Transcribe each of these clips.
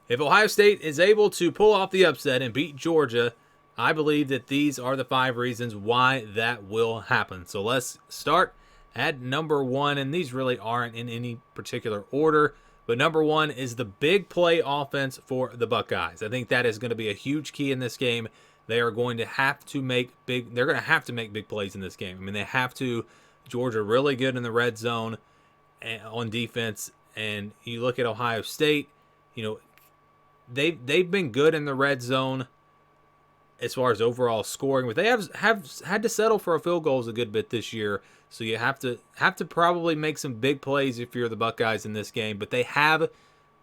If Ohio State is able to pull off the upset and beat Georgia, I believe that these are the 5 reasons why that will happen. So let's start at number 1, and these really aren't in any particular order, but number 1 is the big play offense for the Buckeyes. I think that is going to be a huge key in this game. They are going to have to make big plays in this game. I mean, they have to. Georgia really good in the red zone on defense, and you look at Ohio State, they've been good in the red zone as far as overall scoring, but they have had to settle for a field goals a good bit this year. So you have to probably make some big plays if you're the Buckeyes in this game, but they have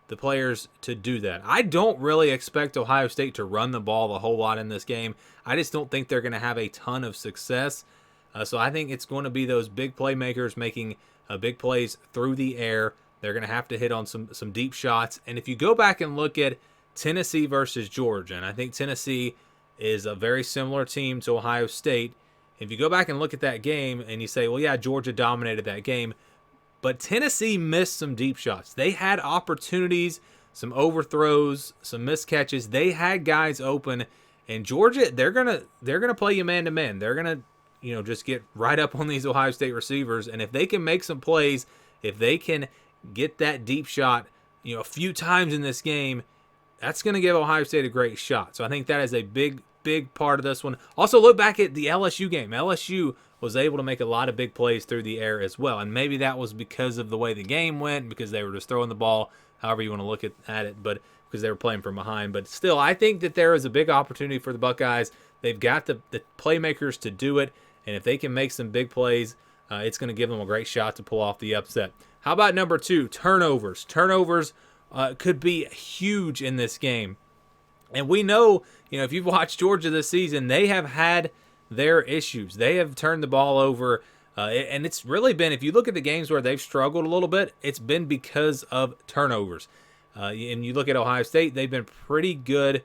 the players to do that. I don't really expect Ohio State to run the ball a whole lot in this game. I just don't think they're going to have a ton of success. So I think it's going to be those big playmakers making big plays through the air. They're going to have to hit on some deep shots. And if you go back and look at Tennessee versus Georgia, and I think Tennessee is a very similar team to Ohio State. If you go back and look at that game and you say, well, yeah, Georgia dominated that game, but Tennessee missed some deep shots. They had opportunities, some overthrows, some missed catches. They had guys open, and Georgia, they're gonna play you man to man. They're gonna, just get right up on these Ohio State receivers, and if they can make some plays, if they can get that deep shot, a few times in this game, that's going to give Ohio State a great shot. So I think that is a big part of this one. Also, look back at the LSU game. LSU was able to make a lot of big plays through the air as well. And maybe that was because of the way the game went, because they were just throwing the ball, however you want to look at it, but because they were playing from behind. But still, I think that there is a big opportunity for the Buckeyes. They've got the playmakers to do it. And if they can make some big plays, it's going to give them a great shot to pull off the upset. How about number 2, turnovers? Turnovers could be huge in this game. And we know, if you've watched Georgia this season, they have had their issues. They have turned the ball over. And it's really been, if you look at the games where they've struggled a little bit, it's been because of turnovers. And you look at Ohio State, they've been pretty good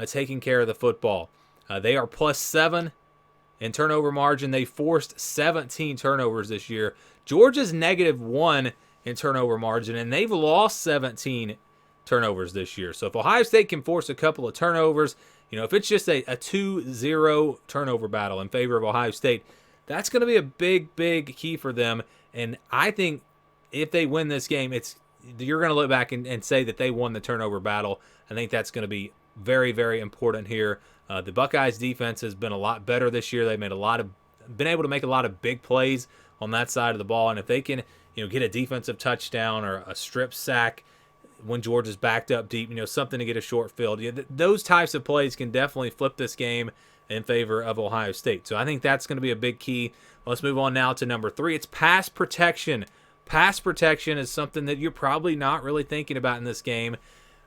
taking care of the football. They are +7 in turnover margin. They forced 17 turnovers this year. Georgia's -1 in turnover margin, and they've lost 17 turnovers this year. So if Ohio State can force a couple of turnovers, if it's just a 2-0 turnover battle in favor of Ohio State, that's going to be a big key for them. And I think if they win this game, you're going to look back and say that they won the turnover battle. I think that's going to be very, very important here. The Buckeyes defense has been a lot better this year. They've been able to make a lot of big plays on that side of the ball. And if they can, get a defensive touchdown or a strip sack when Georgia's backed up deep, something to get a short field. Those types of plays can definitely flip this game in favor of Ohio State. So I think that's going to be a big key. Let's move on now to number 3. It's pass protection. Pass protection is something that you're probably not really thinking about in this game.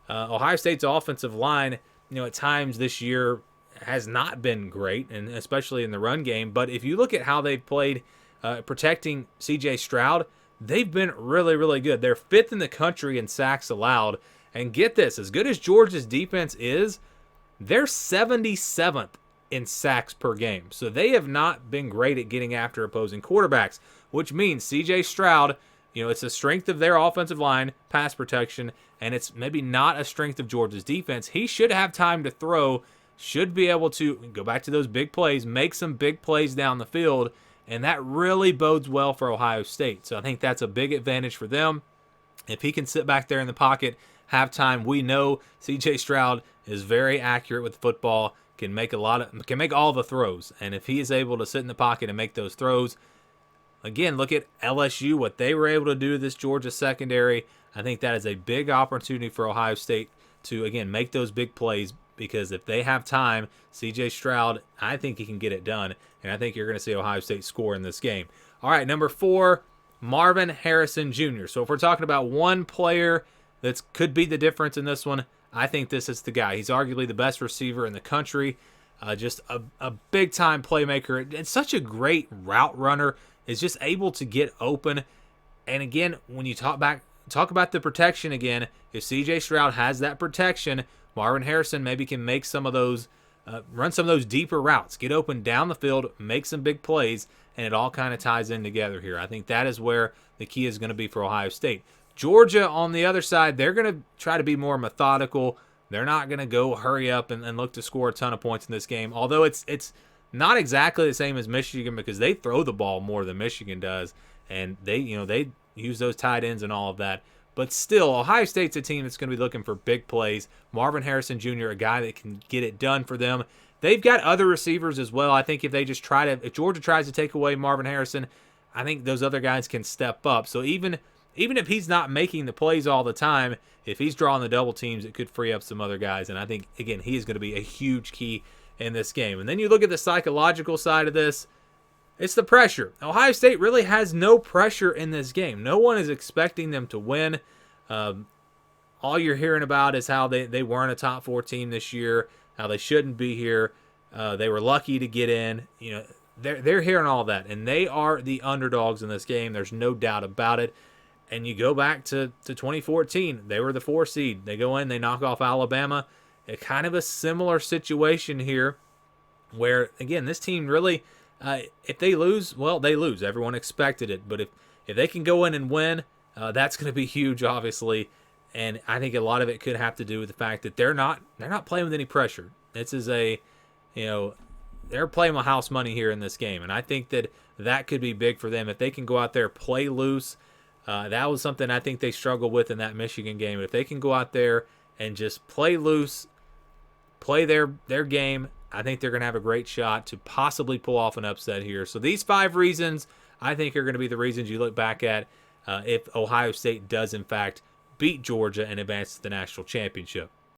Ohio State's offensive line, at times this year has not been great, and especially in the run game. But if you look at how they've played protecting C.J. Stroud, they've been really, really good. They're 5th in the country in sacks allowed. And get this, as good as Georgia's defense is, they're 77th in sacks per game. So they have not been great at getting after opposing quarterbacks, which means C.J. Stroud, it's a strength of their offensive line, pass protection, and it's maybe not a strength of Georgia's defense. He should have time to throw, should be able to go back to those big plays, make some big plays down the field, and that really bodes well for Ohio State. So I think that's a big advantage for them. If he can sit back there in the pocket, have time, we know C.J. Stroud is very accurate with the football, can make all the throws. And if he is able to sit in the pocket and make those throws, again, look at LSU, what they were able to do to this Georgia secondary. I think that is a big opportunity for Ohio State to, again, make those big plays, because if they have time, C.J. Stroud, I think he can get it done, and I think you're going to see Ohio State score in this game. All right, number 4, Marvin Harrison Jr. So if we're talking about one player that could be the difference in this one, I think this is the guy. He's arguably the best receiver in the country, just a big-time playmaker, and such a great route runner, is just able to get open. And again, when you talk about the protection again, if C.J. Stroud has that protection, Marvin Harrison maybe can make some of those, run some of those deeper routes, get open down the field, make some big plays, and it all kind of ties in together here. I think that is where the key is going to be for Ohio State. Georgia, on the other side, they're going to try to be more methodical. They're not going to go hurry up and look to score a ton of points in this game. Although it's not exactly the same as Michigan because they throw the ball more than Michigan does, and they use those tight ends and all of that. But still, Ohio State's a team that's going to be looking for big plays. Marvin Harrison Jr., a guy that can get it done for them. They've got other receivers as well. I think if Georgia tries to take away Marvin Harrison, I think those other guys can step up. So even if he's not making the plays all the time, if he's drawing the double teams, it could free up some other guys. And I think, again, he is going to be a huge key in this game. And then you look at the psychological side of this. It's the pressure. Ohio State really has no pressure in this game. No one is expecting them to win. All you're hearing about is how they weren't a top 4 team this year, how they shouldn't be here. They were lucky to get in. They're hearing all that, and they are the underdogs in this game. There's no doubt about it. And you go back to 2014. They were the 4 seed. They go in, they knock off Alabama. Kind of a similar situation here where, again, this team really, if they lose, well, they lose. Everyone expected it. But if they can go in and win, that's going to be huge, obviously. And I think a lot of it could have to do with the fact that they're not playing with any pressure. This is they're playing with house money here in this game. And I think that could be big for them. If they can go out there, play loose, that was something I think they struggled with in that Michigan game. If they can go out there and just play loose, play their game, I think they're going to have a great shot to possibly pull off an upset here. So these 5 reasons, I think, are going to be the reasons you look back at if Ohio State does, in fact, beat Georgia and advance to the national championship.